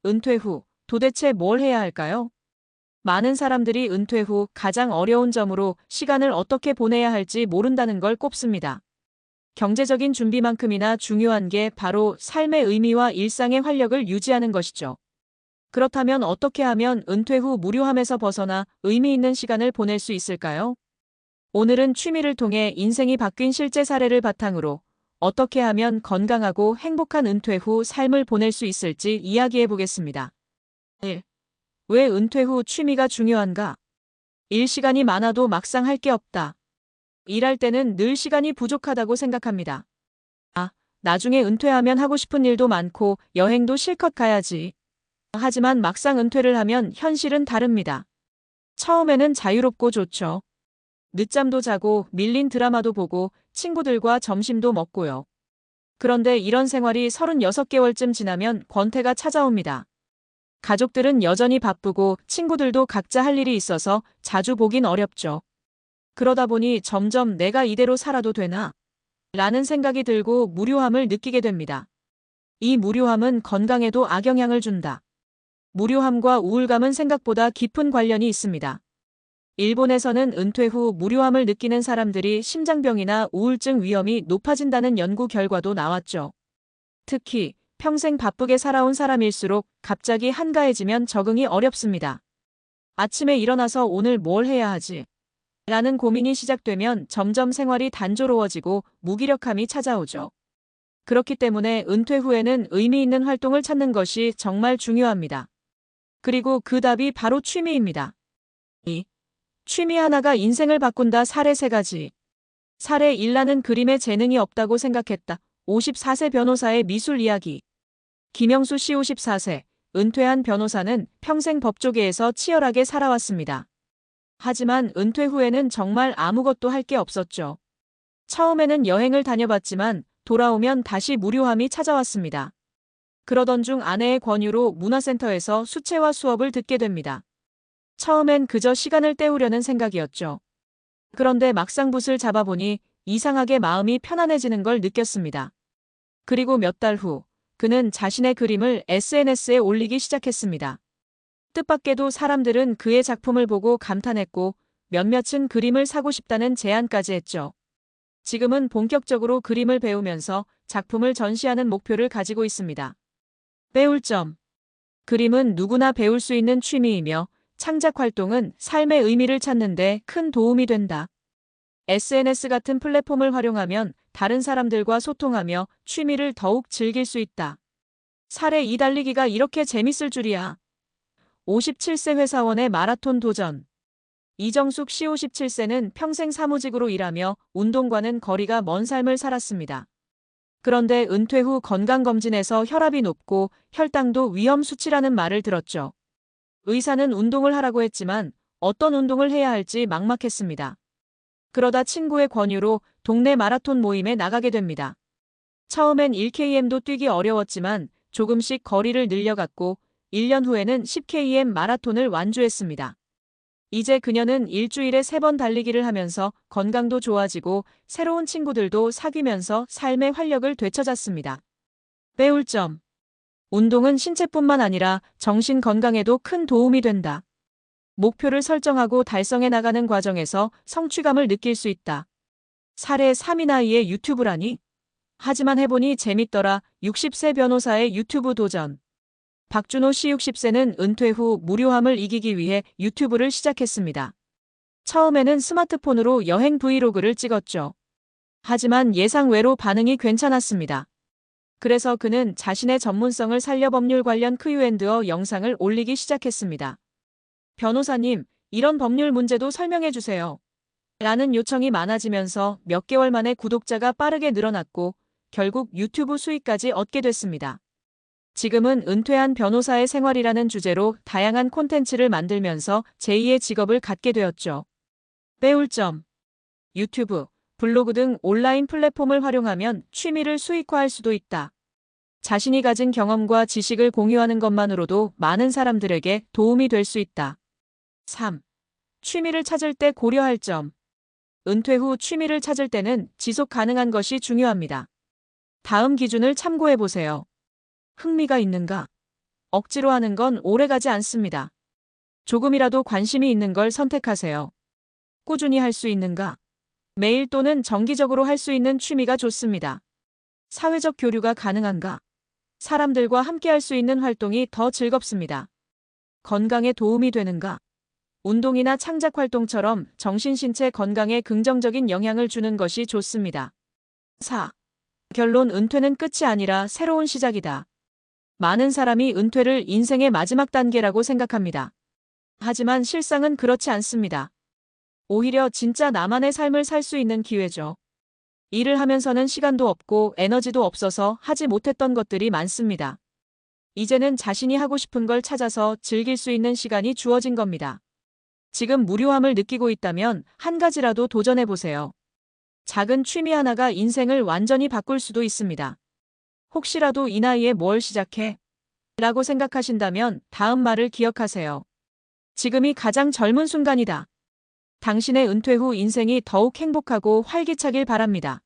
은퇴 후 도대체 뭘 해야 할까요? 많은 사람들이 은퇴 후 가장 어려운 점으로 시간을 어떻게 보내야 할지 모른다는 걸 꼽습니다. 경제적인 준비만큼이나 중요한 게 바로 삶의 의미와 일상의 활력을 유지하는 것이죠. 그렇다면 어떻게 하면 은퇴 후 무료함에서 벗어나 의미 있는 시간을 보낼 수 있을까요? 오늘은 취미를 통해 인생이 바뀐 실제 사례를 바탕으로 어떻게 하면 건강하고 행복한 은퇴 후 삶을 보낼 수 있을지 이야기해 보겠습니다. 1. 왜 은퇴 후 취미가 중요한가? 일 시간이 많아도 막상 할 게 없다. 일할 때는 늘 시간이 부족하다고 생각합니다. 나중에 은퇴하면 하고 싶은 일도 많고 여행도 실컷 가야지. 하지만 막상 은퇴를 하면 현실은 다릅니다. 처음에는 자유롭고 좋죠. 늦잠도 자고 밀린 드라마도 보고 친구들과 점심도 먹고요. 그런데 이런 생활이 36개월쯤 지나면 권태가 찾아옵니다. 가족들은 여전히 바쁘고 친구들도 각자 할 일이 있어서 자주 보긴 어렵죠. 그러다 보니 점점 내가 이대로 살아도 되나? 라는 생각이 들고 무료함을 느끼게 됩니다. 이 무료함은 건강에도 악영향을 준다. 무료함과 우울감은 생각보다 깊은 관련이 있습니다. 일본에서는 은퇴 후 무료함을 느끼는 사람들이 심장병이나 우울증 위험이 높아진다는 연구 결과도 나왔죠. 특히 평생 바쁘게 살아온 사람일수록 갑자기 한가해지면 적응이 어렵습니다. 아침에 일어나서 오늘 뭘 해야 하지? 라는 고민이 시작되면 점점 생활이 단조로워지고 무기력함이 찾아오죠. 그렇기 때문에 은퇴 후에는 의미 있는 활동을 찾는 것이 정말 중요합니다. 그리고 그 답이 바로 취미입니다. 2. 취미 하나가 인생을 바꾼다. 사례 3가지. 사례 1. 나는 그림에 재능이 없다고 생각했다. 54세 변호사의 미술 이야기. 김영수 씨 54세, 은퇴한 변호사는 평생 법조계에서 치열하게 살아왔습니다. 하지만 은퇴 후에는 정말 아무것도 할 게 없었죠. 처음에는 여행을 다녀봤지만 돌아오면 다시 무료함이 찾아왔습니다. 그러던 중 아내의 권유로 문화센터에서 수채화 수업을 듣게 됩니다. 처음엔 그저 시간을 때우려는 생각이었죠. 그런데 막상 붓을 잡아보니 이상하게 마음이 편안해지는 걸 느꼈습니다. 그리고 몇 달 후, 그는 자신의 그림을 SNS에 올리기 시작했습니다. 뜻밖에도 사람들은 그의 작품을 보고 감탄했고 몇몇은 그림을 사고 싶다는 제안까지 했죠. 지금은 본격적으로 그림을 배우면서 작품을 전시하는 목표를 가지고 있습니다. 배울 점. 그림은 누구나 배울 수 있는 취미이며 창작 활동은 삶의 의미를 찾는 데 큰 도움이 된다. SNS 같은 플랫폼을 활용하면 다른 사람들과 소통하며 취미를 더욱 즐길 수 있다. 사례 2. 달리기가 이렇게 재밌을 줄이야. 57세 회사원의 마라톤 도전. 이정숙 씨 57세는 평생 사무직으로 일하며 운동과는 거리가 먼 삶을 살았습니다. 그런데 은퇴 후 건강검진에서 혈압이 높고 혈당도 위험 수치라는 말을 들었죠. 의사는 운동을 하라고 했지만 어떤 운동을 해야 할지 막막했습니다. 그러다 친구의 권유로 동네 마라톤 모임에 나가게 됩니다. 처음엔 1km도 뛰기 어려웠지만 조금씩 거리를 늘려갔고 1년 후에는 10km 마라톤을 완주했습니다. 이제 그녀는 일주일에 3번 달리기를 하면서 건강도 좋아지고 새로운 친구들도 사귀면서 삶의 활력을 되찾았습니다. 배울 점. 운동은 신체뿐만 아니라 정신 건강에도 큰 도움이 된다. 목표를 설정하고 달성해 나가는 과정에서 성취감을 느낄 수 있다. 사례 3. 나이의 유튜브라니? 하지만 해보니 재밌더라. 60세 변호사의 유튜브 도전. 박준호 씨 60세는 은퇴 후 무료함을 이기기 위해 유튜브를 시작했습니다. 처음에는 스마트폰으로 여행 브이로그를 찍었죠. 하지만 예상외로 반응이 괜찮았습니다. 그래서 그는 자신의 전문성을 살려 법률 관련 Q&A 영상을 올리기 시작했습니다. 변호사님, 이런 법률 문제도 설명해 주세요. 라는 요청이 많아지면서 몇 개월 만에 구독자가 빠르게 늘어났고 결국 유튜브 수익까지 얻게 됐습니다. 지금은 은퇴한 변호사의 생활이라는 주제로 다양한 콘텐츠를 만들면서 제2의 직업을 갖게 되었죠. 배울 점. 유튜브, 블로그 등 온라인 플랫폼을 활용하면 취미를 수익화할 수도 있다. 자신이 가진 경험과 지식을 공유하는 것만으로도 많은 사람들에게 도움이 될 수 있다. 3. 취미를 찾을 때 고려할 점. 은퇴 후 취미를 찾을 때는 지속 가능한 것이 중요합니다. 다음 기준을 참고해 보세요. 흥미가 있는가? 억지로 하는 건 오래가지 않습니다. 조금이라도 관심이 있는 걸 선택하세요. 꾸준히 할 수 있는가? 매일 또는 정기적으로 할 수 있는 취미가 좋습니다. 사회적 교류가 가능한가? 사람들과 함께 할 수 있는 활동이 더 즐겁습니다. 건강에 도움이 되는가? 운동이나 창작 활동처럼 정신 신체 건강에 긍정적인 영향을 주는 것이 좋습니다. 4. 결론 은퇴는 끝이 아니라 새로운 시작이다. 많은 사람이 은퇴를 인생의 마지막 단계라고 생각합니다. 하지만 실상은 그렇지 않습니다. 오히려 진짜 나만의 삶을 살 수 있는 기회죠. 일을 하면서는 시간도 없고 에너지도 없어서 하지 못했던 것들이 많습니다. 이제는 자신이 하고 싶은 걸 찾아서 즐길 수 있는 시간이 주어진 겁니다. 지금 무료함을 느끼고 있다면 한 가지라도 도전해보세요. 작은 취미 하나가 인생을 완전히 바꿀 수도 있습니다. 혹시라도 이 나이에 뭘 시작해? 라고 생각하신다면 다음 말을 기억하세요. 지금이 가장 젊은 순간이다. 당신의 은퇴 후 인생이 더욱 행복하고 활기차길 바랍니다.